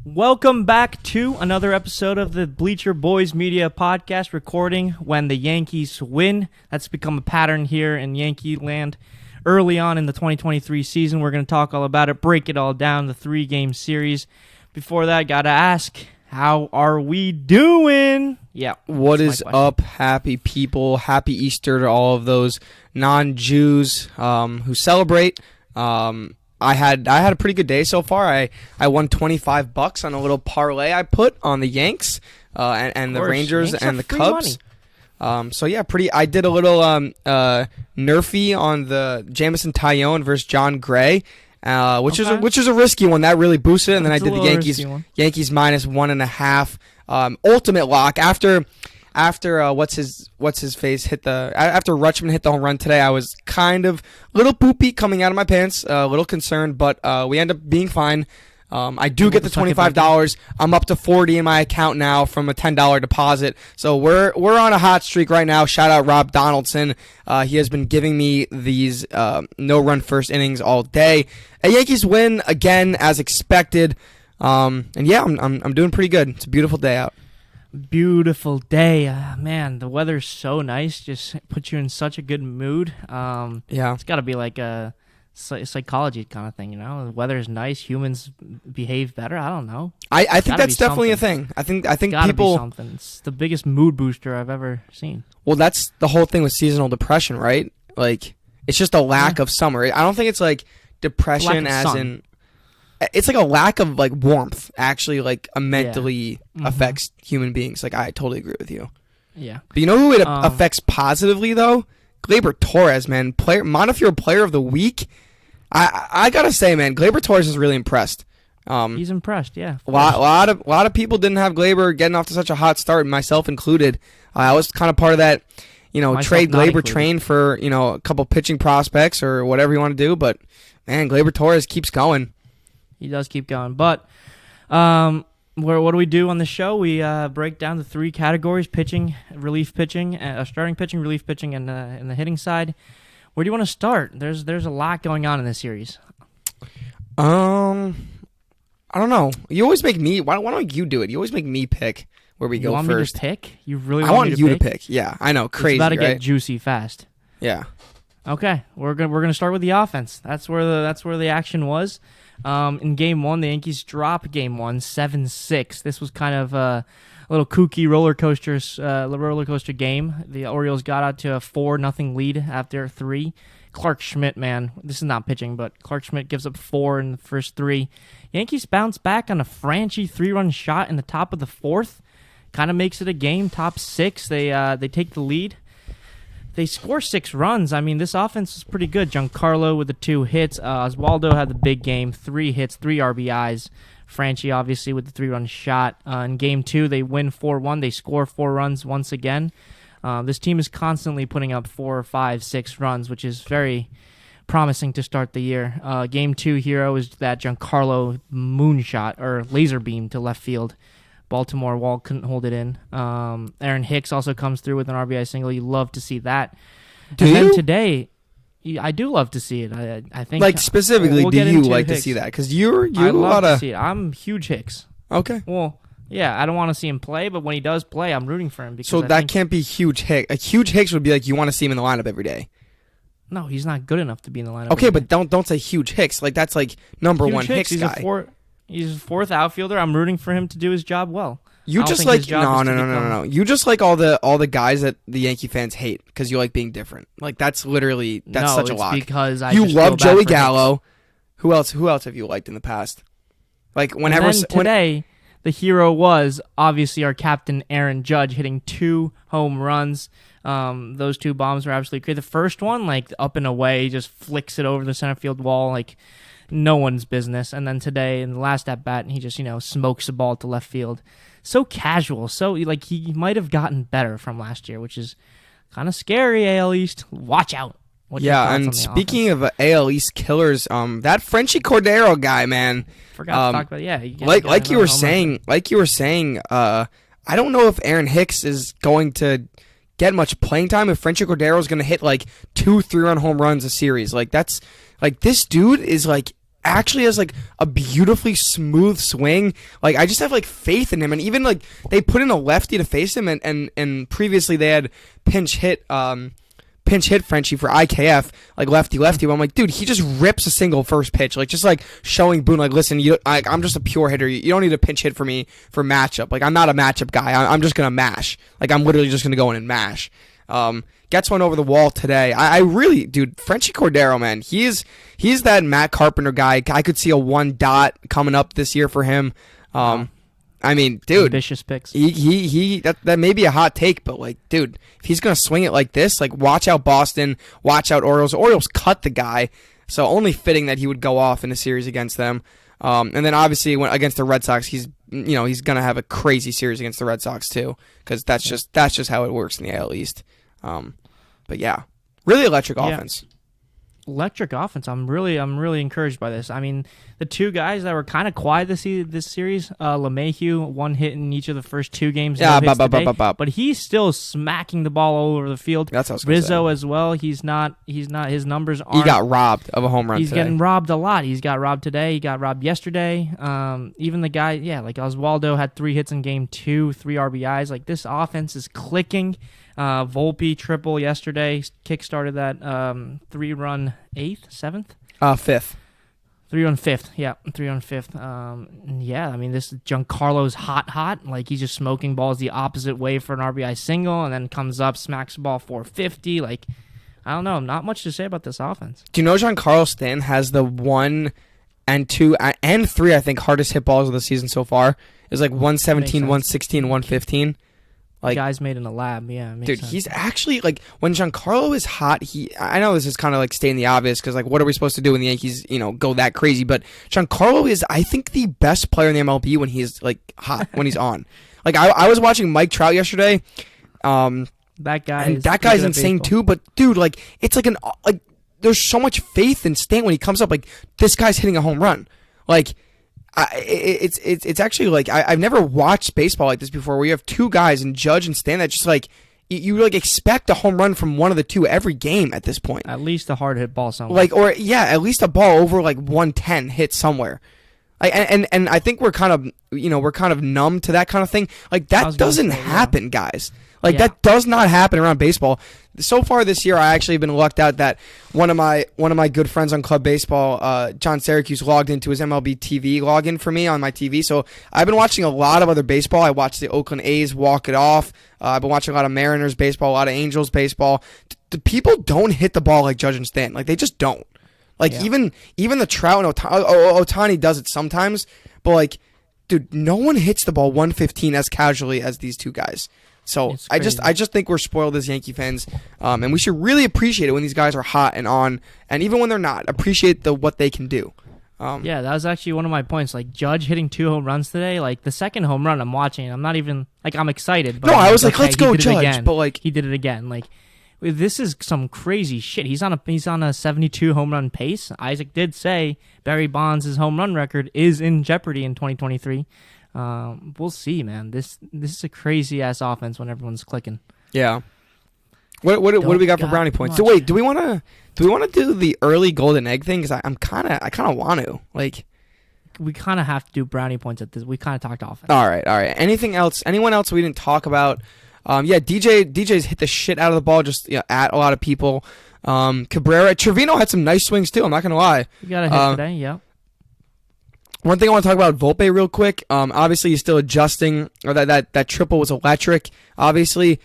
Welcome back to another episode of the Bleacher Boys Media Podcast, recording when the Yankees win. That's become a pattern here in Yankee land. Early on in the 2023 season, we're going to talk all about it, break it all down, the 3-game series. Before that, got to ask, how are we doing? Yeah. What is up, happy people? Happy Easter to all of those non-Jews who celebrate. I had a pretty good day so far. I won $25 on a little parlay I put on the Yanks and the Rangers and the Cubs. So yeah, I did a little nerfy on the Jamison Tyone versus John Gray, which is a risky one that really boosted it. And then I did the Yankees minus 1.5 ultimate lock after what's his face hit after Rutschman hit the home run today. I was kind of a little poopy coming out of my pants, a little concerned, but we end up being fine. I do get the $25. I'm up to $40 in my account now from a $10 deposit. So we're on a hot streak right now. Shout out Rob Donaldson. He has been giving me these no-run first innings all day. A Yankees win again as expected. And yeah, I'm doing pretty good. It's a beautiful day out. Beautiful day, man. The weather's so nice, just puts you in such a good mood. Yeah, it's got to be like a psychology kind of thing, you know. The weather is nice, humans behave better. I don't know. I think that's definitely a thing. I think people. Be something. It's the biggest mood booster I've ever seen. Well, that's the whole thing with seasonal depression, right? Like, it's just a lack of summer. I don't think it's like depression as in. It's like a lack of like warmth actually like mentally affects human beings. Like, I totally agree with you. Yeah. But you know who it affects positively though? Gleyber Torres, man. Montefiore Player of the Week. I gotta say, man, Gleyber Torres is really impressed. He's impressed, yeah. A lot of people didn't have Gleyber getting off to such a hot start, myself included. I was kind of part of that, trade Gleyber train for, a couple pitching prospects or whatever you want to do. But man, Gleyber Torres keeps going. He does keep going. But what do we do on the show? We break down the 3 categories: pitching, relief pitching, starting pitching, relief pitching, and in the hitting side. Where do you want to start? There's a lot going on in this series. I don't know. You always make me. Why don't you do it? You always make me pick where we go first. You want me to pick? You really want me to pick? Yeah, I know. Crazy. It's about to right? get juicy fast. Yeah. Okay, we're gonna start with the offense. That's where the action was. In Game 1, the Yankees drop Game 1, 7-6. This was kind of a little kooky roller coaster game. The Orioles got out to a 4-0 lead after 3. Clark Schmidt, man, this is not pitching, but Clark Schmidt gives up 4 in the first 3. Yankees bounce back on a Franchi 3-run shot in the top of the 4th. Kind of makes it a game, top 6. They take the lead. They score 6 runs. I mean, this offense is pretty good. Giancarlo with the 2 hits. Oswaldo had the big game, 3 hits, 3 RBIs. Franchi, obviously, with the 3-run shot. In Game 2, they win 4-1. They score 4 runs once again. This team is constantly putting up 4, 5, 6 runs, which is very promising to start the year. Game 2 hero is that Giancarlo moonshot, or laser beam to left field. Baltimore wall couldn't hold it in. Aaron Hicks also comes through with an RBI single. You love to see that. Then today, I do love to see it. I think, like, specifically, do you like to see that? Because I love to see it. I'm huge Hicks. Okay. Well, yeah, I don't want to see him play, but when he does play, I'm rooting for him. Because so that can't be huge Hicks. A huge Hicks would be like you want to see him in the lineup every day. No, he's not good enough to be in the lineup. Okay, but don't say huge Hicks. Like, that's like number huge 1 Hicks guy. He's a 4th outfielder. I'm rooting for him to do his job well. You just like no. You just like all the guys that the Yankee fans hate because you like being different. Like, that's such a lot. Because you love Joey Gallo. Who else have you liked in the past? Like, whenever today, the hero was obviously our captain Aaron Judge hitting 2 home runs. Those 2 bombs were absolutely great. The first one, like, up and away, just flicks it over the center field wall, like no one's business. And then today, in the last at bat, he just smokes the ball to left field. So casual, so like he might have gotten better from last year, which is kind of scary. AL East, watch out. Yeah, and speaking of AL East killers, that Frenchie Cordero guy, man. Forgot to talk about. Yeah, like you were saying, I don't know if Aaron Hicks is going to get much playing time. If Frenchie Cordero is going to hit like 2 3-run home runs a series, like that's like this dude is like actually has like a beautifully smooth swing. Like I just have like faith in him, and even like they put in a lefty to face him, and previously they had pinch hit Frenchie for IKF, like lefty. But I'm like, dude, he just rips a single first pitch, like just like showing Boone, like, listen, I'm just a pure hitter. You don't need to pinch hit for me for matchup. Like I'm not a matchup guy. I'm just gonna mash. Like I'm literally just gonna go in and mash. Gets one over the wall today. I really, dude, Frenchie Cordero, man, he's that Matt Carpenter guy. I could see a 1 dot coming up this year for him. I mean, dude, ambitious picks. That may be a hot take, but like, dude, if he's gonna swing it like this, like, watch out Boston, watch out Orioles. Orioles cut the guy, so only fitting that he would go off in a series against them. And then obviously when against the Red Sox, he's gonna have a crazy series against the Red Sox too, because that's just how it works in the AL East. But yeah, really electric offense. Electric offense. I'm really encouraged by this. I mean, the two guys that were kind of quiet this series, LeMahieu, 1 hit in each of the first 2 games. Yeah, but he's still smacking the ball all over the field. That's what I was Rizzo say. As well. He's not. His numbers aren't. He got robbed of a home run. He's today. getting robbed a lot. He's got robbed today. He got robbed yesterday. Even the guy, like Oswaldo had 3 hits in game 2, 3 RBIs. Like, this offense is clicking. Volpe triple yesterday kick-started that 3-run 7th? 5th. 3-run 5th. Yeah, 3-run 5th. I mean, this Giancarlo's hot. Like, he's just smoking balls the opposite way for an RBI single, and then comes up, smacks the ball 450. Like, I don't know. Not much to say about this offense. Do you know Giancarlo Stanton has the 1 and 2 and 3, I think, hardest hit balls of the season so far? It was like 117, 116, 115. Like, guys made in a lab, yeah. Dude, sense. he's actually, like, when Giancarlo is hot, I know this is kind of like stating the obvious, because, like, what are we supposed to do when the Yankees, go that crazy? But Giancarlo is, I think, the best player in the MLB when he's, like, hot, when he's on. Like, I was watching Mike Trout yesterday. That guy's insane too. But dude, like, it's like there's so much faith in Stan when he comes up. Like, this guy's hitting a home run. Like, it's actually like I've never watched baseball like this before, where you have 2 guys in Judge and Stan that just like you like expect a home run from one of the 2 every game at this point. At least a hard hit ball somewhere. Like, or yeah, at least a ball over like 110 hit somewhere. Like, and I think we're kind of numb to that kind of thing. Like, that doesn't happen, guys. Like, that does not happen around baseball. So far this year, I actually have been lucked out that one of my good friends on Club Baseball, John Syracuse, logged into his MLB TV login for me on my TV. So I've been watching a lot of other baseball. I watched the Oakland A's walk it off. I've been watching a lot of Mariners baseball, a lot of Angels baseball. The people don't hit the ball like Judge and Stanton. Like, they just don't. Like, even the Trout and Ohtani does it sometimes, but, like, dude, no one hits the ball 115 as casually as these 2 guys. So I just think we're spoiled as Yankee fans, and we should really appreciate it when these guys are hot and on, and even when they're not, appreciate what they can do. That was actually one of my points. Like, Judge hitting 2 home runs today. Like, the second home run I'm watching, I'm not even like, I'm excited. But no, I was like, let's go Judge, but like, he did it again. Like, this is some crazy shit. He's on a 72 home run pace. Isaac did say Barry Bonds' home run record is in jeopardy in 2023. We'll see, man. This is a crazy ass offense when everyone's clicking. Yeah. What do we got for brownie points? So wait, do we want to do the early golden egg thing? Because I kind of want to, like. We kind of have to do brownie points at this. We kind of talked offense. All right. Anything else? Anyone else we didn't talk about? DJ's hit the shit out of the ball just at a lot of people. Cabrera, Trevino had some nice swings too. I'm not gonna lie. You got a hit today, yeah. One thing I want to talk about Volpe real quick. Obviously he's still adjusting. Or that triple was electric. Obviously,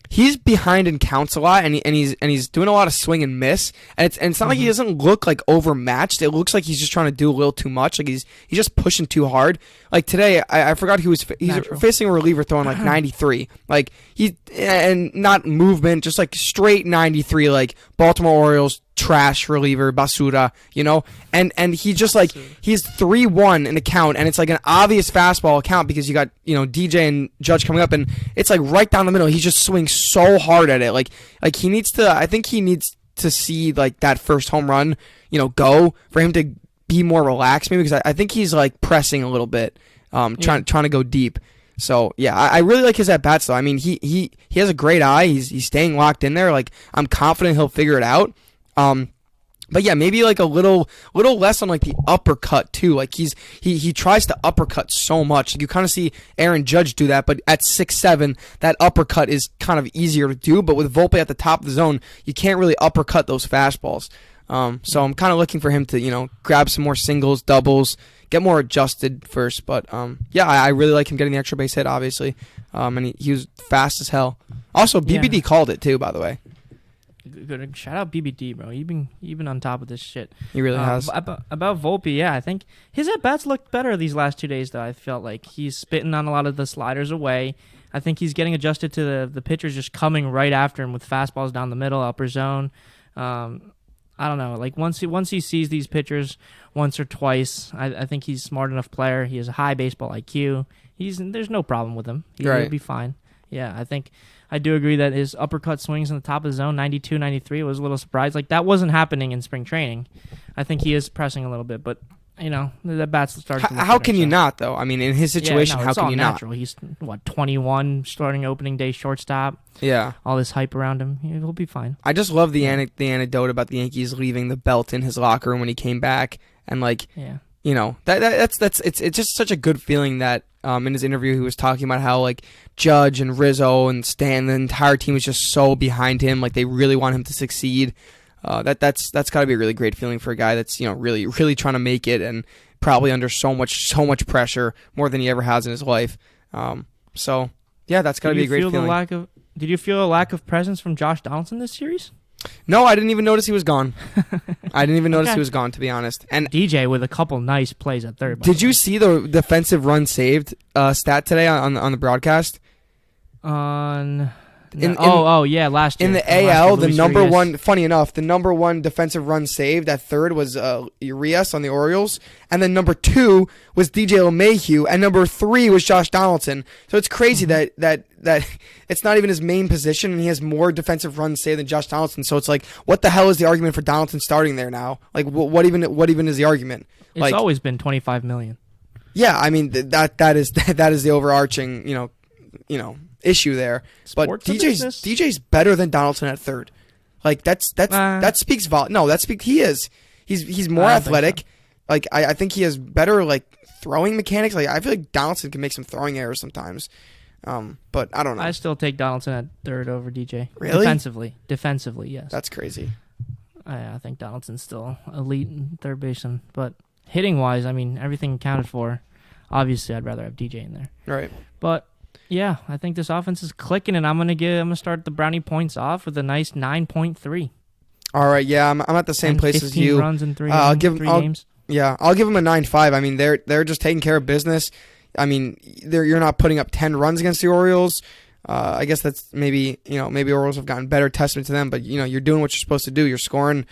he's behind in counts a lot, and he's doing a lot of swing and miss. And it's not like he doesn't look like overmatched. It looks like he's just trying to do a little too much. Like he's just pushing too hard. Like today, I forgot he's facing a reliever throwing like 93. Like and not movement, just like straight 93. Like Baltimore Orioles trash reliever basura, and he just like he's 3-1 in the count, and it's like an obvious fastball count because you got DJ and Judge coming up, and it's like right down the middle. He just swings so hard at it, like he needs to. I think he needs to see like that first home run, go for him to be more relaxed, maybe, because I think he's like pressing a little bit, trying to go deep. So yeah, I really like his at bats though. I mean, he has a great eye. He's staying locked in there. Like, I'm confident he'll figure it out. But yeah, maybe like a little less on like the uppercut too. Like he tries to uppercut so much. You kind of see Aaron Judge do that, but at 6'7", that uppercut is kind of easier to do. But with Volpe at the top of the zone, you can't really uppercut those fastballs. So I'm kind of looking for him to grab some more singles, doubles, get more adjusted first. But yeah, I really like him getting the extra base hit, obviously. And he was fast as hell. Also, BBD called it too, by the way. Good. Shout out BBD, bro. You've been on top of this shit. He really has. About Volpe, yeah, I think his at-bats looked better these last 2 days, though. I felt like he's spitting on a lot of the sliders away. I think he's getting adjusted to the pitchers just coming right after him with fastballs down the middle, upper zone. I don't know. Like once he sees these pitchers once or twice, I think he's a smart enough player. He has a high baseball IQ. There's no problem with him. He'll be fine. Yeah, I do agree that his uppercut swings in the top of the zone, 92, 93, was a little surprised. Like, that wasn't happening in spring training. I think he is pressing a little bit, but, the bats started to look How better, can you not, though? I mean, in his situation, how can you natural. He's, 21, starting opening day shortstop. Yeah. All this hype around him. He'll be fine. I just love the anecdote about the Yankees leaving the belt in his locker room when he came back. And, it's just such a good feeling that in his interview he was talking about how like Judge and Rizzo and Stan, the entire team was just so behind him, like they really want him to succeed. That's got to be a really great feeling for a guy that's really really trying to make it and probably under so much pressure, more than he ever has in his life. So yeah, that's got to be a great feeling. Did you feel a lack of presence from Josh Donaldson this series? No, I didn't even notice he was gone. He was gone, to be honest. And DJ with a couple nice plays at third. Did you see the defensive run saved stat today on the broadcast? Last year. In the AL, the number one, funny enough, the number one defensive run saved at third was Urias on the Orioles, and then number 2 was DJ LeMahieu, and number 3 was Josh Donaldson. So it's crazy that it's not even his main position, and he has more defensive runs saved than Josh Donaldson. So it's like, what the hell is the argument for Donaldson starting there now? Like, what even is the argument? It's always been $25 million. Yeah, I mean that is the overarching issue there. But DJ's better than Donaldson at third. Like that speaks vol. No, he is. He's more athletic. So. Like I think he has better like throwing mechanics. Like I feel like Donaldson can make some throwing errors sometimes. But I don't know. I still take Donaldson at third over DJ. Really? Defensively, yes. That's crazy. I think Donaldson's still elite in third baseman, but hitting wise, I mean everything accounted for. Obviously, I'd rather have DJ in there. Right. But yeah, I think this offense is clicking, and I'm gonna start the brownie points off with a nice 9.3. All right, yeah, I'm at the same place as you. 15 runs in three games. Yeah, I'll give them a 9.5. I mean, they're just taking care of business. I mean, you're not putting up 10 runs against the Orioles. I guess that's maybe Orioles have gotten better, testament to them. But you're doing what you're supposed to do. You're scoring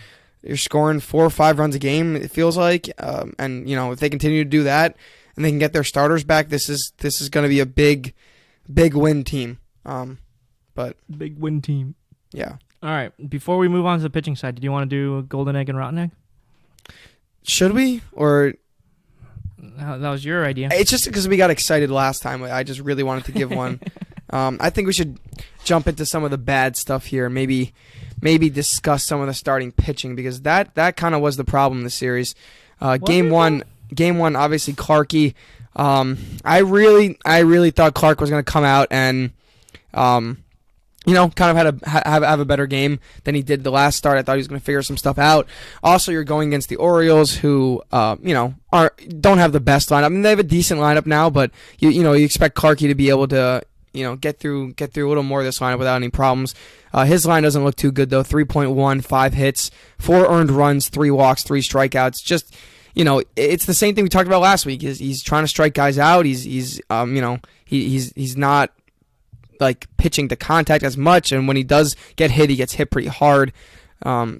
4 or 5 runs a game. It feels like, and if they continue to do that and they can get their starters back, this is going to be a big win team. But big win team. Yeah. All right. Before we move on to the pitching side, did you want to do a golden egg and rotten egg? Should we? Or that was your idea. It's just because we got excited last time. I just really wanted to give one. I think we should jump into some of the bad stuff here. Maybe discuss some of the starting pitching, because that kind of was the problem in the series. Game one, obviously Clarke. I really thought Clarke was going to come out and kind of have a better game than he did the last start. I thought he was going to figure some stuff out. Also, you're going against the Orioles, who don't have the best lineup. I mean, they have a decent lineup now, but you expect Clarke to be able to get through a little more of this lineup without any problems. His line doesn't look too good though. 3.1, 5 hits, 4 earned runs, 3 walks, 3 strikeouts. Just it's the same thing we talked about last week. He's trying to strike guys out. He's not like pitching to contact as much, and when he does get hit, he gets hit pretty hard.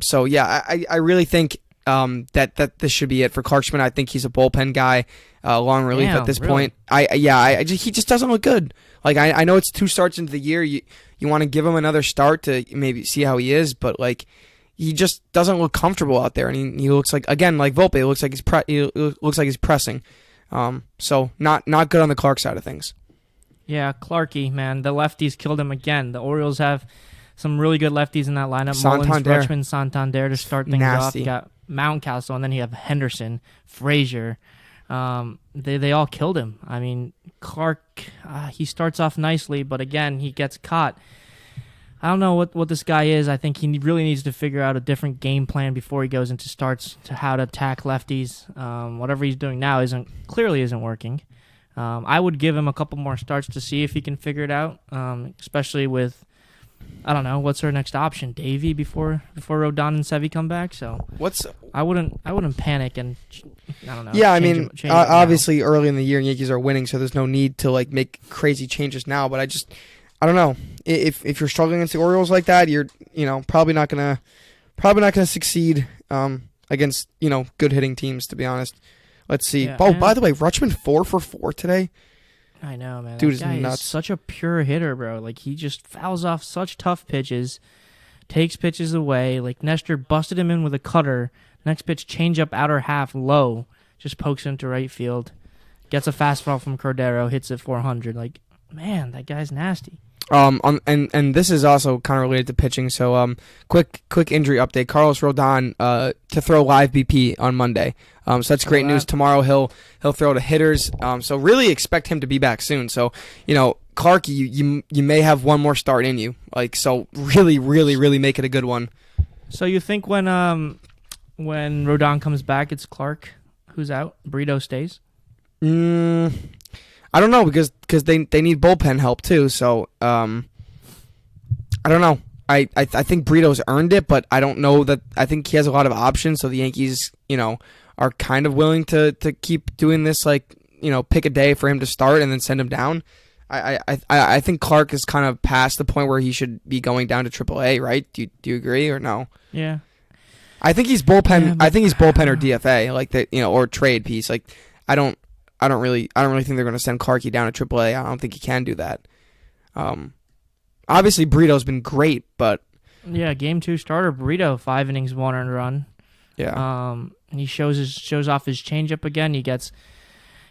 So yeah, I really think that this should be it for Clarke Schmidt. I think he's a bullpen guy, long relief at this point. He just doesn't look good. Like I know it's 2 starts into the year. You want to give him another start to maybe see how he is, but like he just doesn't look comfortable out there, and he looks like, again, like Volpe, it looks like he's pressing. So not good on the Clarke side of things. Yeah, Clarke, man, the lefties killed him again. The Orioles have some really good lefties in that lineup. Mullins, Santander. Rutschman, Santander to start things off. Nasty. You got Mountcastle, and then you have Henderson, Frazier. They all killed him. I mean, Clark, he starts off nicely, but again, he gets caught. I don't know what this guy is. I think he really needs to figure out a different game plan before he goes into starts to how to attack lefties. Whatever he's doing now clearly isn't working. I would give him a couple more starts to see if he can figure it out, especially with, I don't know, what's our next option? Davey before Rodon and Sevy come back. So I wouldn't panic and I don't know. Yeah, I change mean, it obviously early in the year, Yankees are winning, so there's no need to like make crazy changes now. But I don't know. If you're struggling against the Orioles like that, you're probably not gonna succeed against good hitting teams. To be honest, let's see. Yeah, by the way, Rutschman 4 for 4 today. I know, man. Dude that guy is nuts. Such a pure hitter, bro. Like he just fouls off such tough pitches, takes pitches away. Like Nestor busted him in with a cutter. Next pitch, change up outer half low, just pokes into right field. Gets a fastball from Cordero, hits it 400. Like, man, that guy's nasty. And this is also kind of related to pitching. So quick injury update. Carlos Rodon to throw live BP on Monday. So that's great news. Tomorrow he'll throw to hitters. So really expect him to be back soon. So Clark, you may have one more start in you. Like, so really make it a good one. So you think when Rodon comes back, it's Clark who's out? Brito stays? I don't know because they need bullpen help too. So I don't know. I think Brito's earned it, but I don't know that. I think he has a lot of options. So the Yankees, are kind of willing to keep doing this, like pick a day for him to start and then send him down. I think Clark is kind of past the point where he should be going down to AAA, right? Do you agree or no? Yeah. I think he's bullpen. I think he's bullpen or DFA, like that, or trade piece. Like I don't really think they're going to send Clarky down to AAA. I don't think he can do that. Obviously Brito's been great, but yeah, game 2 starter Brito, 5 innings, 1 earned run. Yeah. He shows off his changeup again. He gets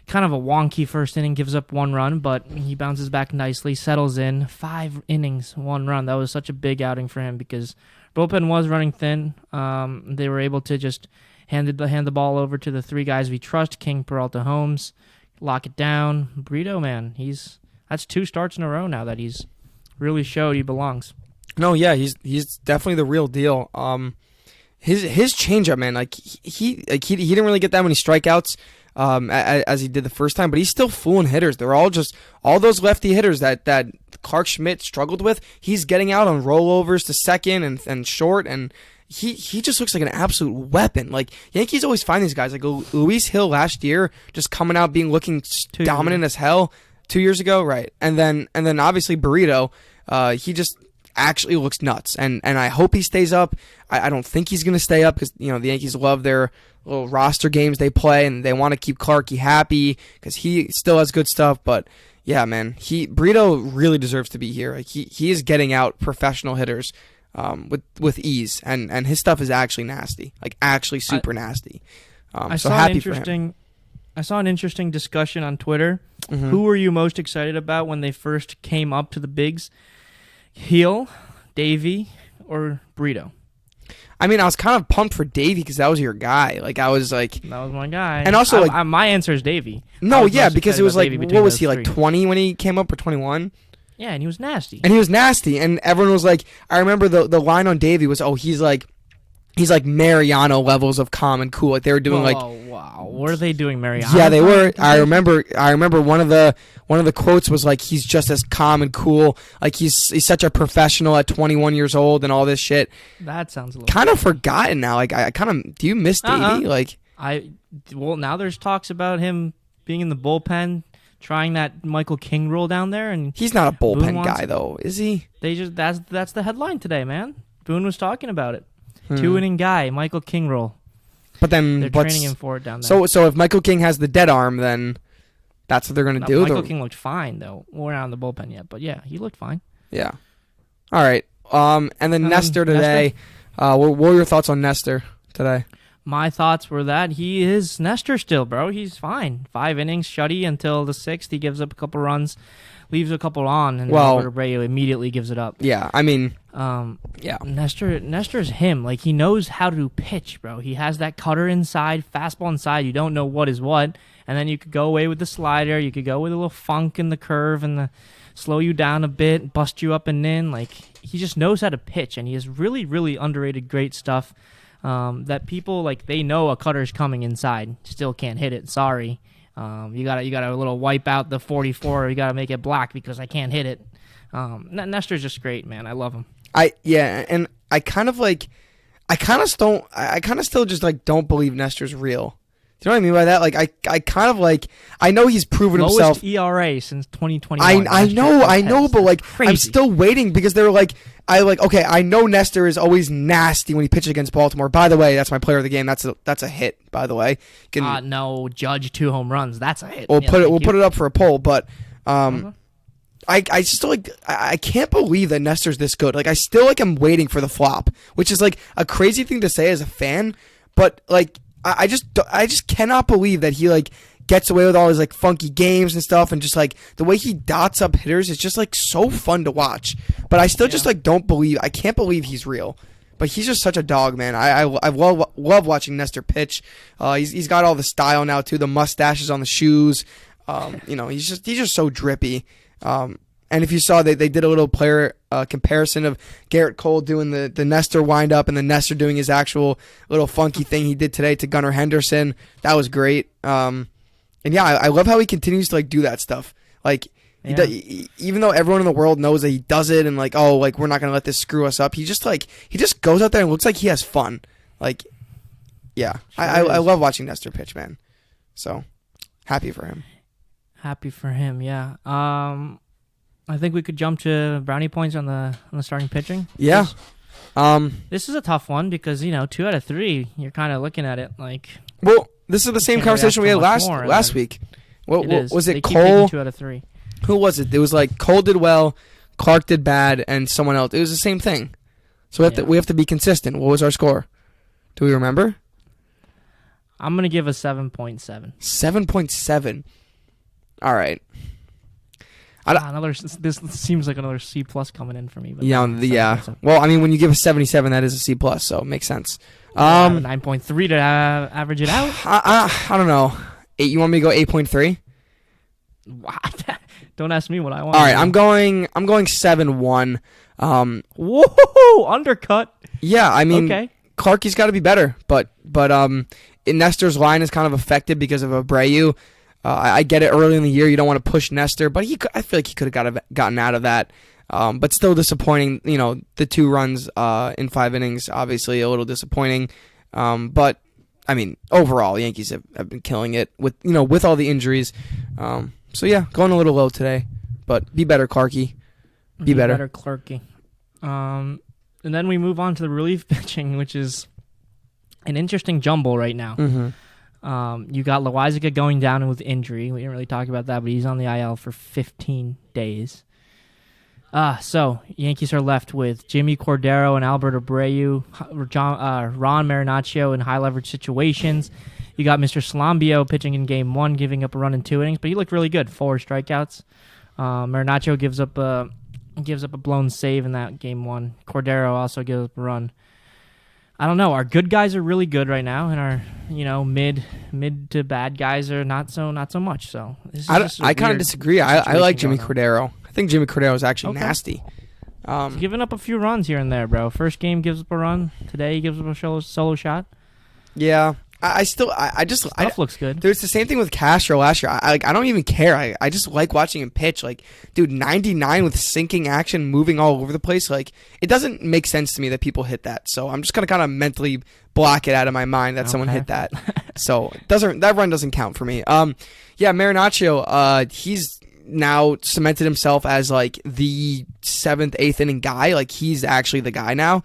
kind of a wonky first inning, gives up 1 run, but he bounces back nicely, settles in. 5 innings, 1 run. That was such a big outing for him because bullpen was running thin. They were able to just hand the ball over to the 3 guys we trust, King, Peralta, Holmes, lock it down. Brito, man, that's 2 starts in a row now that he's really showed he belongs. No, yeah, he's definitely the real deal. His changeup, man, like he didn't really get that many strikeouts as he did the first time, but he's still fooling hitters. They're all those lefty hitters that Clark Schmidt struggled with. He's getting out on rollovers to second and short, and he just looks like an absolute weapon. Like Yankees always find these guys, like Luis Hill last year, just coming out looking dominant as hell 2 years ago, right? And then obviously Burrito, he just actually looks nuts, and I hope he stays up. I don't think he's going to stay up because the Yankees love their little roster games they play, and they want to keep Clarky happy because he still has good stuff. But yeah, man, Brito really deserves to be here. Like he is getting out professional hitters with ease, and his stuff is actually nasty, like actually super nasty. I so saw happy for him. I saw an interesting discussion on Twitter. Mm-hmm. Who were you most excited about when they first came up to the bigs? Heel, Davey, or Brito? I mean, I was kind of pumped for Davey because that was your guy. Like, I was like... That was my guy. And also, my answer is Davey. No, yeah, because it was like, what was he, like 20 when he came up, or 21? Yeah, and he was nasty. And everyone was like... I remember the line on Davey was, he's like Mariano levels of calm and cool. Like, they were doing wow. Were they doing Mariano? Yeah, they were. I remember one of the quotes was like, he's just as calm and cool. Like he's such a professional at 21 years old and all this shit. That sounds a little kind of forgotten now. Like I kind of, do you miss Davey? Like now there's talks about him being in the bullpen, trying that Michael King rule down there, and he's not a bullpen guy though, is he? That's the headline today, man. Boone was talking about it. 2-inning guy, Michael King rule. But then they're training him for it down there. So if Michael King has the dead arm, then that's what they're going to do. Michael King looked fine though. We're not on the bullpen yet, but yeah, he looked fine. Yeah. All right. And then Nestor today. What were your thoughts on Nestor today? My thoughts were that he is Nestor still, bro. He's fine. 5 innings, shutty until the 6th. He gives up a couple runs, leaves a couple on, and Alberto Abreu immediately gives it up. Yeah, I mean, Nestor's him. Like, he knows how to pitch, bro. He has that cutter inside, fastball inside. You don't know what is what, and then you could go away with the slider. You could go with a little funk in the curve and the slow you down a bit, bust you up and in. Like, he just knows how to pitch, and he has really, really underrated great stuff. That people, like, they know a cutter's coming inside, still can't hit it. Sorry, you gotta a little wipe out the 44. You gotta make it black because I can't hit it. Nestor's just great, man. I love him. And I kind of still just like don't believe Nestor's real. Do you know what I mean by that? Like, I kind of like, I know he's proven Lowest himself. ERA since 2021. I know, but like, crazy. I'm still waiting because they're like, okay, I know Nestor is always nasty when he pitches against Baltimore. By the way, that's my player of the game. That's a hit, by the way. No, Judge 2 home runs. That's a hit. We'll put it up for a poll, but I still like, I can't believe that Nestor's this good. Like, I still like am waiting for the flop, which is like a crazy thing to say as a fan, but like, I just cannot believe that he like gets away with all his like funky games and stuff, and just like the way he dots up hitters is just like so fun to watch. But I still just like I can't believe he's real. But he's just such a dog, man. I love watching Nestor pitch. He's got all the style now too, the mustaches on the shoes. He's just so drippy. And if you saw, they did a little player comparison of Garrett Cole doing the Nestor wind-up and then Nestor doing his actual little funky thing he did today to Gunnar Henderson. That was great. I love how he continues to like do that stuff. Like, even though everyone in the world knows that he does it and like, oh, like we're not going to let this screw us up, he just goes out there and looks like he has fun. Like, yeah, sure I love watching Nestor pitch, man. So, happy for him. Happy for him, yeah. I think we could jump to brownie points on the starting pitching. Yeah. This is a tough one because 2 out of 3, you're kind of looking at it like. Well, this is the same conversation we had last week. What was it? Cole? 2 out of 3. Who was it? It was like Cole did well, Clark did bad, and someone else. It was the same thing. So we have to be consistent. What was our score? Do we remember? I'm gonna give a 7.7. 7.7. All right. This seems like another C+ coming in for me. But yeah. Well, I mean, when you give a 77, that is a C+, so it makes sense. 9.3 to average it out. I don't know. 8. You want me to go 8.3? Don't ask me what I want. All right, I'm going 7.1. Whoa, undercut. Yeah, I mean, okay. Clarky's got to be better, but Nestor's line is kind of affected because of Abreu. I get it early in the year. You don't want to push Nestor, but I feel like he could have gotten out of that. But still disappointing. The 2 runs in 5 innings, obviously a little disappointing. But I mean, overall, the Yankees have been killing it with all the injuries. So yeah, going a little low today, but be better, Clarky. Be better, Clarky. And then we move on to the relief pitching, which is an interesting jumble right now. Mm-hmm. You got Loaisiga going down with injury. We didn't really talk about that, but he's on the IL for 15 days. So Yankees are left with Jimmy Cordero and Albert Abreu, Ron Marinaccio in high leverage situations. You got Mr. Slambio pitching in Game 1, giving up a run in 2 innings, but he looked really good. 4 strikeouts. Marinaccio gives up a blown save in that Game 1. Cordero also gives up a run. I don't know. Our good guys are really good right now, and our mid to bad guys are not so much. So I kind of disagree. I like Jimmy Cordero. I think Jimmy Cordero is actually nasty. He's giving up a few runs here and there, bro. First game gives up a run. Today he gives up a solo shot. Yeah. Stuff looks good. There's the same thing with Castro last year. I don't even care. I just like watching him pitch. Like, dude, 99 with sinking action, moving all over the place. Like, it doesn't make sense to me that people hit that. So I'm just gonna kind of mentally block it out of my mind that someone hit that. So that run doesn't count for me. Marinaccio, he's now cemented himself as like the 7th, 8th inning guy. Like, he's actually the guy now.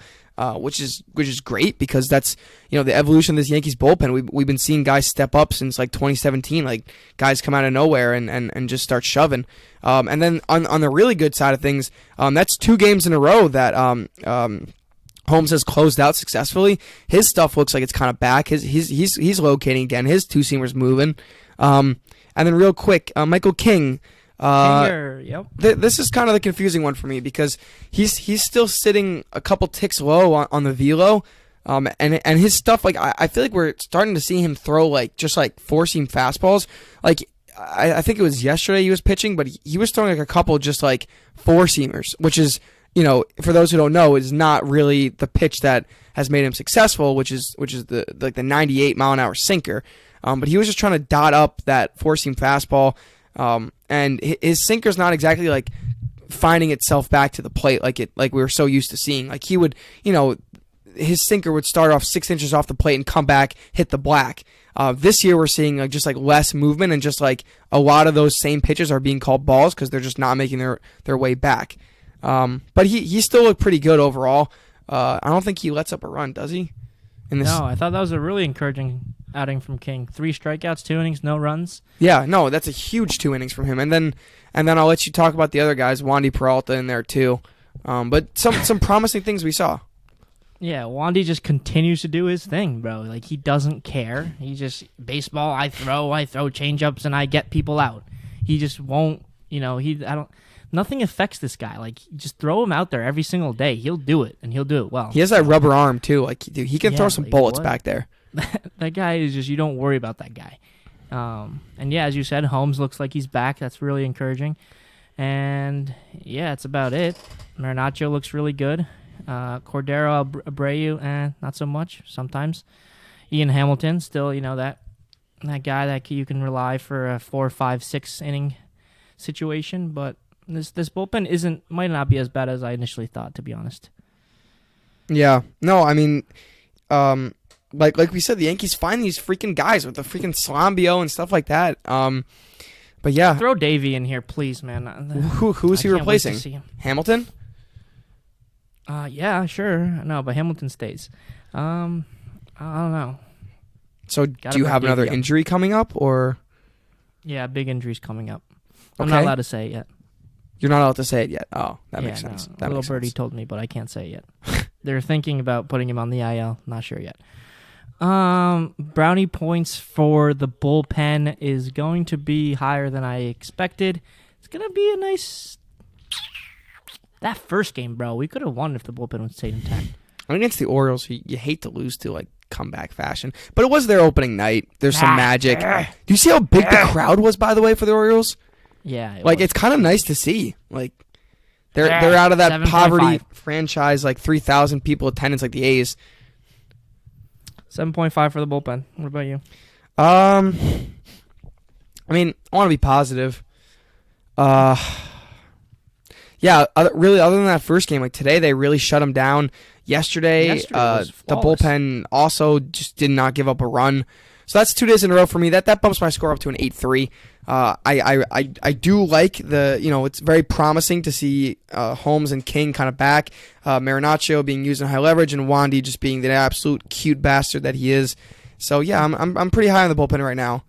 Which is great because that's the evolution of this Yankees bullpen. We've been seeing guys step up since like 2017, like guys come out of nowhere and just start shoving. And then on the really good side of things, that's 2 games in a row that Holmes has closed out successfully. His stuff looks like it's kind of back. He's locating again. His two-seamer's moving. And then real quick, Michael King. Yep. This is kind of the confusing one for me because he's still sitting a couple ticks low on the velo. And his stuff, like, I feel like we're starting to see him throw, like, just, like, four-seam fastballs. Like, I think it was yesterday he was pitching, but he was throwing, like, a couple just, like, four-seamers, which is, you know, for those who don't know, is not really the pitch that has made him successful, which is the 98-mile-an-hour sinker. But he was just trying to dot up that four-seam fastball, and his sinker's not exactly, like, finding itself back to the plate like we were so used to seeing. Like, he would, you know, his sinker would start off 6 inches off the plate and come back, hit the black. This year we're seeing like just like less movement and just like a lot of those same pitches are being called balls because they're just not making their way back. But he still looked pretty good overall. I don't think he lets up a run, does he? No, I thought that was a really encouraging outing from King. 3 strikeouts, 2 innings, no runs. Yeah, no, that's a huge 2 innings from him. And then I'll let you talk about the other guys, Wandy Peralta in there too. But some promising things we saw. Yeah, Wandy just continues to do his thing, bro. Like, he doesn't care. He just, baseball, I throw change-ups, and I get people out. He just won't, nothing affects this guy. Like, just throw him out there every single day. He'll do it, and he'll do it well. He has that rubber arm, too. Like, dude, he can throw some bullets back there. That guy is just, you don't worry about that guy. And yeah, as you said, Holmes looks like he's back. That's really encouraging. And yeah, that's about it. Marinaccio looks really good. Cordero Abreu, not so much sometimes. Ian Hamilton, still, that guy that you can rely for a 4, 5, 6 inning situation. But this bullpen might not be as bad as I initially thought, to be honest. Yeah, no, I mean, like we said, the Yankees find these freaking guys with the freaking Slambio and stuff like that. But yeah, throw Davey in here, please, man. Who is he replacing? Hamilton? Yeah, sure. No, but Hamilton stays. I don't know. So do you have another injury coming up, or? Yeah, big injuries coming up. Okay. I'm not allowed to say it yet. You're not allowed to say it yet. Oh, that makes sense. No, little birdie told me, but I can't say it yet. They're thinking about putting him on the IL. Not sure yet. Brownie points for the bullpen is going to be higher than I expected. It's going to be a nice... That first game, bro, we could have won if the bullpen would stay intact. Against the Orioles, you hate to lose to like comeback fashion, but it was their opening night. There's some magic. Do you see how big the crowd was, by the way, for the Orioles? Yeah, it's kind of nice to see. Like they're out of that 7. poverty franchise, like 3,000 people attendance, like the A's. 7.5 for the bullpen. What about you? I mean, I want to be positive. Yeah, really, other than that first game, like today, they really shut them down. Yesterday the bullpen also just did not give up a run. So that's 2 days in a row for me. That bumps my score up to an 8-3. I do like it's very promising to see Holmes and King kind of back. Marinaccio being used in high leverage, and Wandy just being the absolute cute bastard that he is. So yeah, I'm pretty high on the bullpen right now.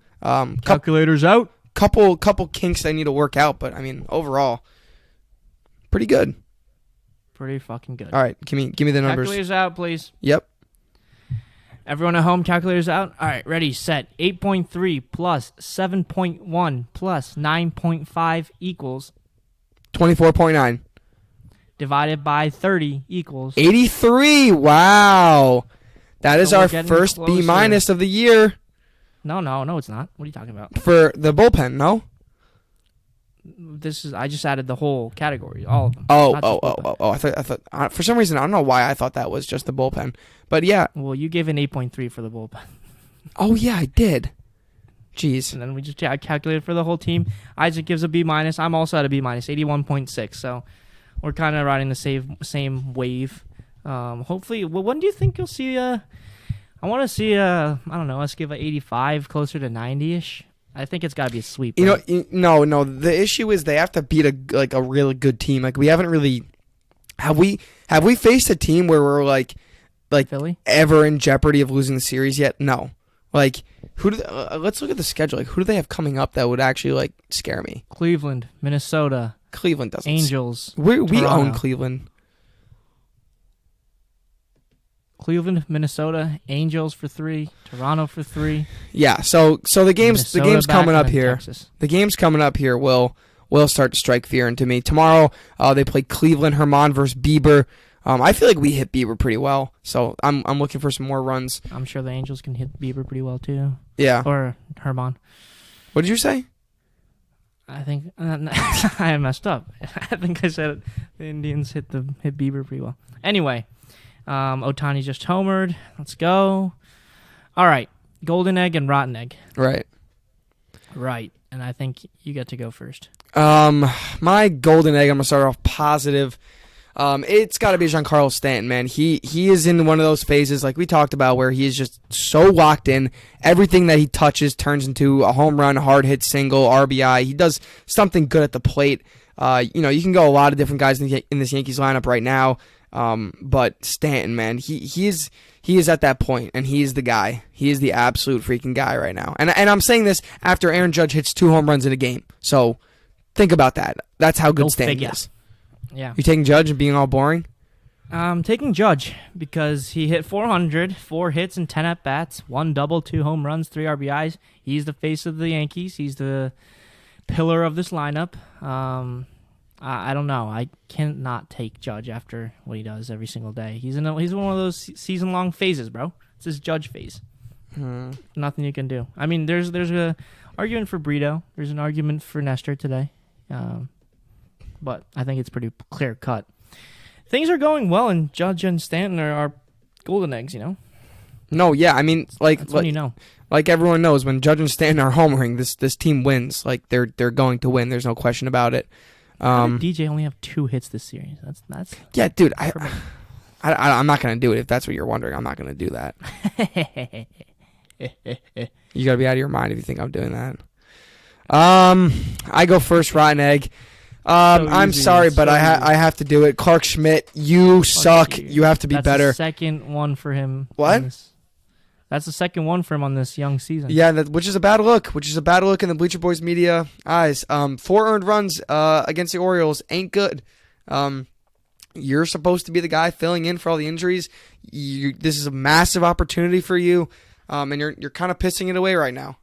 Calculators out. Couple kinks I need to work out, but I mean overall, pretty good. Pretty fucking good. All right, give me the numbers. Calculators out, please. Yep. Everyone at home, calculators out. All right, ready, set. 8.3 plus 7.1 plus 9.5 equals 24.9. Divided by 30 equals 83. Wow. That is our first B- of the year. No, it's not. What are you talking about? For the bullpen, no? I just added the whole category, all of them. Oh! I thought for some reason I don't know why I thought that was just the bullpen, but yeah. Well, you gave an 8.3 for the bullpen. Oh yeah, I did. Jeez. And then we just calculated for the whole team. Isaac gives a B-. I'm also at a B-, 81.6. So we're kind of riding the same wave. Hopefully, well, when do you think you'll see? I want to see. I don't know. Let's give a 85, closer to 90ish. I think it's got to be a sweep. Right? No. The issue is they have to beat a really good team. Like we haven't really have we faced a team where we're like Philly ever in jeopardy of losing the series yet? No. Like let's look at the schedule. Like who do they have coming up that would actually like scare me? Cleveland, Minnesota, Cleveland doesn't. Angels. We own Cleveland. Cleveland, Minnesota, Angels for 3, Toronto for 3. Yeah, so the games coming up here. Texas. The games coming up here will start to strike fear into me. Tomorrow, they play Cleveland, Herman versus Bieber. I feel like we hit Bieber pretty well, so I'm looking for some more runs. I'm sure the Angels can hit Bieber pretty well too. Yeah. Or Herman. What did you say? I think I messed up. I think I said the Indians hit Bieber pretty well. Anyway, Ohtani just homered. Let's go. All right, golden egg and rotten egg. Right. And I think you get to go first. My golden egg, I'm gonna start off positive. It's got to be Giancarlo Stanton, man. He is in one of those phases like we talked about where he is just so locked in. Everything that he touches turns into a home run, hard hit, single, RBI. He does something good at the plate. You can go a lot of different guys in this Yankees lineup right now. But Stanton, man, he is at that point, and he is the guy. He is the absolute freaking guy right now. And I'm saying this after Aaron Judge hits 2 home runs in a game. So think about that. That's how good Stanton is. Yeah. You taking Judge and being all boring? I'm taking Judge because he hit 400, 4 hits and 10 at-bats, 1 double, 2 home runs, 3 RBIs. He's the face of the Yankees. He's the pillar of this lineup. I don't know. I cannot take Judge after what he does every single day. He's one of those season-long phases, bro. It's his Judge phase. Nothing you can do. I mean, there's a argument for Brito. There's an argument for Nestor today. But I think it's pretty clear cut. Things are going well, and Judge and Stanton are golden eggs, No, yeah, I mean, that's when you know. Like everyone knows, when Judge and Stanton are homering, this team wins. Like they're going to win. There's no question about it. How did DJ only have 2 hits this series? That's yeah, dude. I'm not gonna do it if that's what you're wondering. I'm not gonna do that. You gotta be out of your mind if you think I'm doing that. I go first, rotten egg. I'm sorry, but I have to do it. Clark Schmidt, you suck. You have to be better. That's the second one for him. What? That's the second one for him on this young season. Yeah, which is a bad look. In the Bleacher Boys media eyes. 4 earned runs against the Orioles ain't good. You're supposed to be the guy filling in for all the injuries. This is a massive opportunity for you, and you're kind of pissing it away right now.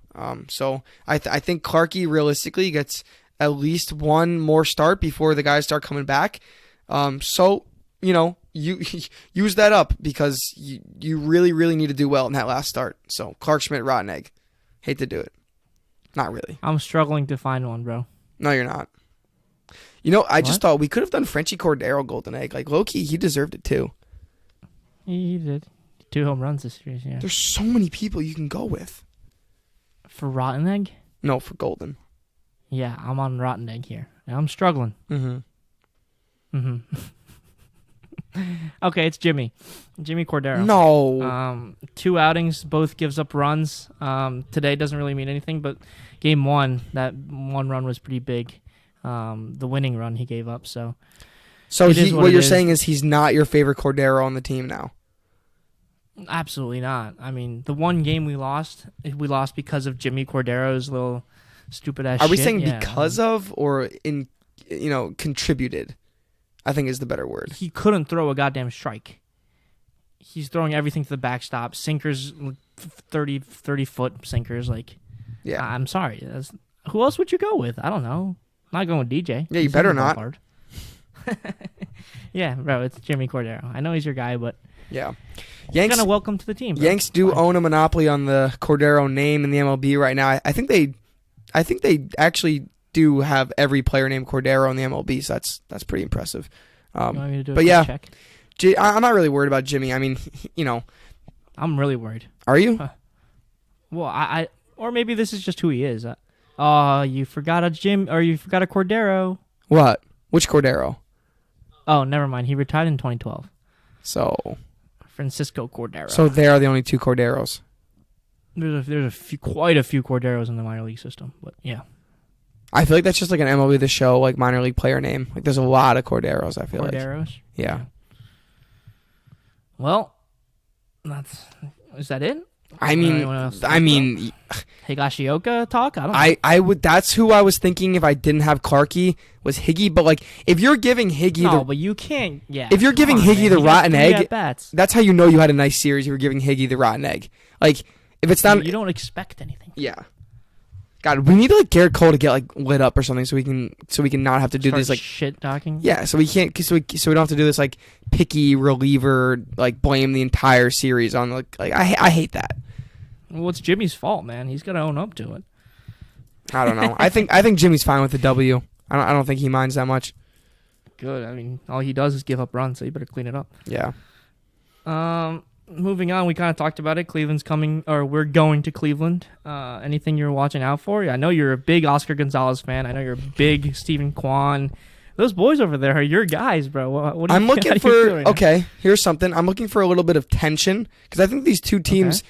So I think Clarky realistically gets at least 1 more start before the guys start coming back. So you use that up because you really, really need to do well in that last start. So Clark Schmidt, rotten egg. Hate to do it. Not really. I'm struggling to find one, bro. No, you're not. I just thought we could have done Frenchie Cordero golden egg. Like low-key, he deserved it too. He did. 2 home runs this series, yeah. There's so many people you can go with. For rotten egg? No, for golden. Yeah, I'm on rotten egg here. I'm struggling. Okay, it's Jimmy Cordero. No. 2 outings, both gives up runs. Today doesn't really mean anything, but game 1, that 1 run was pretty big. The winning run he gave up. So what you're saying is he's not your favorite Cordero on the team now? Absolutely not. I mean, the one game we lost because of Jimmy Cordero's little stupid ass shit. Are we saying because of or contributed? I think is the better word. He couldn't throw a goddamn strike. He's throwing everything to the backstop. Sinkers, 30-foot sinkers. Yeah. I'm sorry. Who else would you go with? I don't know. I'm not going with DJ. Yeah, you better not. Yeah, bro, it's Jimmy Cordero. I know he's your guy, but yeah, Yanks gonna welcome to the team. Bro. Yanks do own a monopoly on the Cordero name in the MLB right now. I think they actually do have every player named Cordero in the MLB, so that's pretty impressive. You want me to do a but yeah, check? I'm not really worried about Jimmy. I mean, I'm really worried. Are you? Well, I or maybe this is just who he is. You forgot a Cordero. What? Which Cordero? Oh, never mind. He retired in 2012. So, Francisco Cordero. So they are the only 2 Corderos. There's quite a few Corderos in the minor league system, but yeah. I feel like that's just like an MLB The Show, like minor league player name. Like there's a lot of Corderos. I feel Corderos? Yeah. Well, is that it? I mean, Higashioka talk. I don't know. I would. That's who I was thinking if I didn't have Clarkie was Higgy. But like, if you're giving Higgy but you can't. Yeah. if you're giving Higgy the rotten egg, that's how you know you had a nice series. You were giving Higgy the rotten egg. Like, if it's not, you don't expect anything. Yeah. God, we need like Garrett Cole to get like lit up or something so we can not have to do this like shit talking. Yeah, so we can't so we don't have to do this like picky reliever like blame the entire series on like I hate that. Well, it's Jimmy's fault, man. He's got to own up to it. I don't know. I think Jimmy's fine with the W. I don't think he minds that much. Good. I mean, all he does is give up runs, so you better clean it up. Yeah. Moving on, we kind of talked about it. Cleveland's coming, or we're going to Cleveland. Anything you're watching out for? I know you're a big Oscar Gonzalez fan. I know you're a big Stephen Kwan. Those boys over there are your guys, bro. What I'm looking for. Okay, here's something. I'm looking for a little bit of tension because I think these two teams,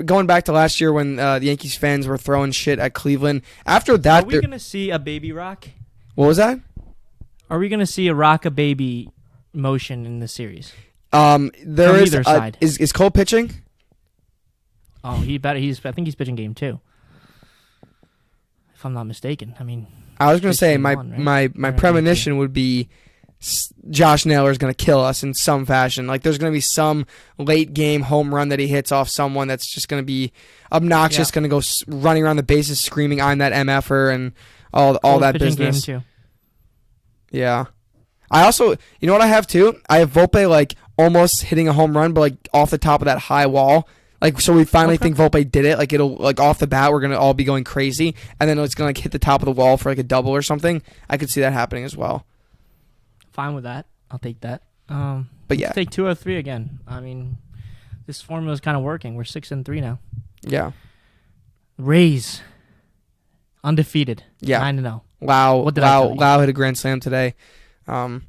going back to last year when the Yankees fans were throwing shit at Cleveland. After that, are we gonna see a baby rock? What was that? Are we gonna see a rock a baby motion in the series? There is either side. Is Cole pitching? Oh, he better. I think he's pitching game 2. If I'm not mistaken. I mean, I was going to say my premonition would be Josh Naylor is going to kill us in some fashion. Like there's going to be some late game home run that he hits off someone that's just going to be obnoxious, going to go running around the bases screaming I'm that MFer and all that business. Game 2. Yeah. I also, you know what I have too? I have Volpe like almost hitting a home run, but like off the top of that high wall. Like, so we finally think Volpe did it. Like, it'll, like, off the bat, we're going to all be going crazy. And then it's going to, like, hit the top of the wall for, like, a double or something. I could see that happening as well. Fine with that. I'll take that. But, yeah. Let's take 2 out of 3 again. I mean, this formula is kind of working. We're 6-3 now. Yeah. Rays. Undefeated. Yeah. 9-0. Wow. Wow hit a grand slam today. I'm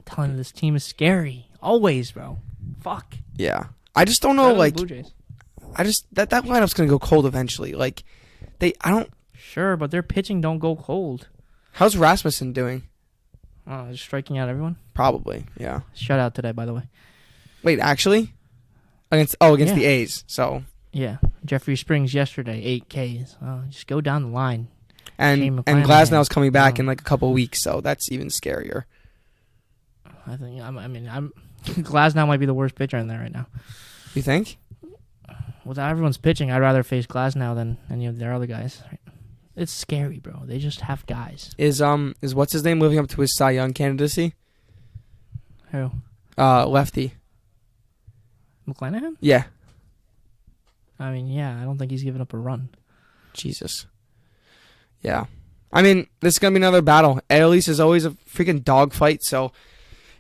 telling you, this team is scary. Always, bro. Fuck. Yeah. I just don't know, like... Blue Jays. That lineup's going to go cold eventually. Like, Sure, but their pitching don't go cold. How's Rasmussen doing? Just striking out everyone? Probably, yeah. Shutout today, by the way. Wait, actually? Against the A's, so... Yeah. Jeffrey Springs yesterday, 8 Ks. Just go down the line. And Glasnow's coming back in like a couple weeks, so that's even scarier. I think, Glasnow might be the worst pitcher in there right now. You think? With everyone's pitching, I'd rather face Glasnow than any of their other guys. It's scary, bro. They just have guys. Is what's his name living up to his Cy Young candidacy? Who? Lefty. McClanahan? Yeah. I mean, yeah, I don't think he's given up a run. Jesus. Yeah. I mean, this is going to be another battle. AL East is always a freaking dogfight, so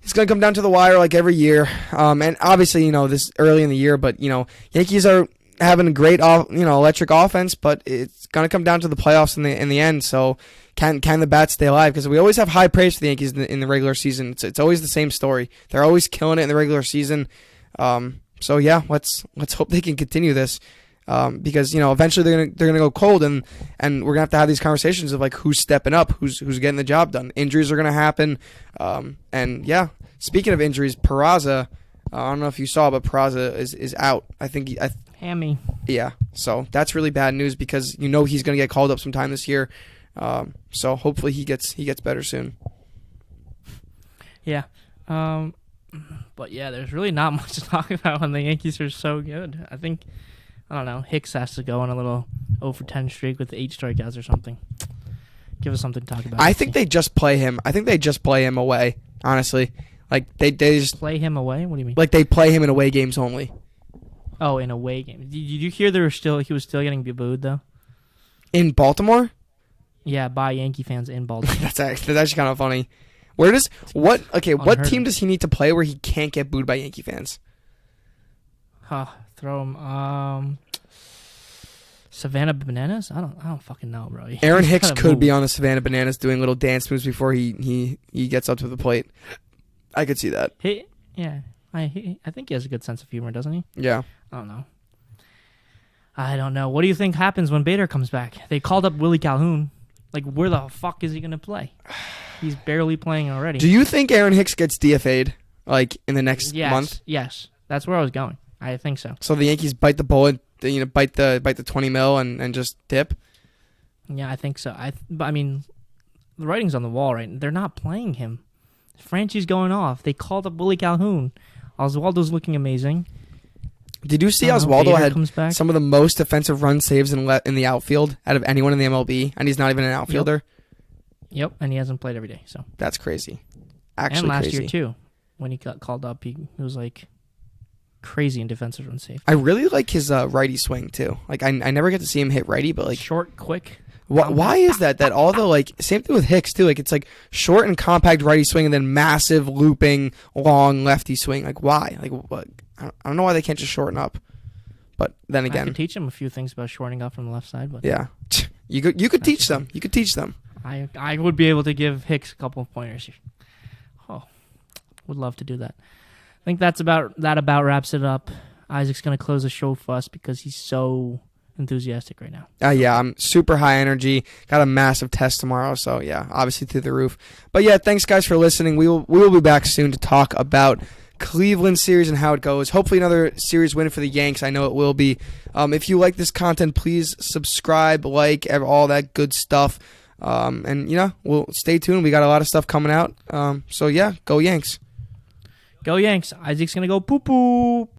it's going to come down to the wire like every year. And obviously, this early in the year, but, Yankees are having a great, electric offense, but it's going to come down to the playoffs in the end. So can the bats stay alive? Because we always have high praise for the Yankees in the regular season. It's always the same story. They're always killing it in the regular season. So yeah, let's hope they can continue this. Because eventually they're gonna go cold and we're gonna have to have these conversations of like who's stepping up, who's getting the job done. Injuries are gonna happen, and yeah. Speaking of injuries, Peraza, I don't know if you saw, but Peraza is out. I think hammy. Yeah, so that's really bad news because he's gonna get called up sometime this year. So hopefully he gets better soon. Yeah. But yeah, there's really not much to talk about when the Yankees are so good. I don't know, Hicks has to go on a little 0-for-10 streak with 8 strikeouts or something. Give us something to talk about. I think they just play him. I think they just play him away, honestly. Like, they just... Play him away? What do you mean? Like, they play him in away games only. Oh, in away games. Did you hear he was still getting booed, though? In Baltimore? Yeah, by Yankee fans in Baltimore. That's actually kind of funny. What team does he need to play where he can't get booed by Yankee fans? Throw him. Savannah Bananas? I don't fucking know, bro. Aaron Hicks could be on the Savannah Bananas doing little dance moves before he gets up to the plate. I could see that. I think he has a good sense of humor, doesn't he? Yeah. I don't know. What do you think happens when Bader comes back? They called up Willie Calhoun. Like, where the fuck is he going to play? He's barely playing already. Do you think Aaron Hicks gets DFA'd, like, in the next month? Yes. That's where I was going. I think so. So the Yankees bite the bullet, bite the 20 mil and just dip? Yeah, I think so. But I mean, the writing's on the wall, right? They're not playing him. Franchi's going off. They called up Willie Calhoun. Oswaldo's looking amazing. Did you see Oswaldo comes back. had some of the most defensive run saves in the outfield out of anyone in the MLB, and he's not even an outfielder? Yep, and he hasn't played every day. So that's crazy. Actually, and last crazy. year too, when he got called up, he was like crazy in defensive run save. I really like his righty swing too. Like I never get to see him hit righty, but like short, quick. Why is that? That all the like same thing with Hicks too. Like it's like short and compact righty swing, and then massive looping long lefty swing. Like why? Like what? I don't know why they can't just shorten up. But then again, I could teach him a few things about shortening up from the left side. But yeah, you could teach them. You could teach them. I would be able to give Hicks a couple of pointers. Oh, would love to do that. I think that about wraps it up. Isaac's gonna close the show for us because he's so enthusiastic right now. Yeah, I'm super high energy. Got a massive test tomorrow, so yeah, obviously through the roof. But yeah, thanks guys for listening. We will be back soon to talk about Cleveland series and how it goes. Hopefully another series win for the Yanks. I know it will be. If you like this content, please subscribe, like, all that good stuff. And we'll stay tuned. We got a lot of stuff coming out. So yeah, go Yanks. Go Yanks. Isaac's gonna go poo poo.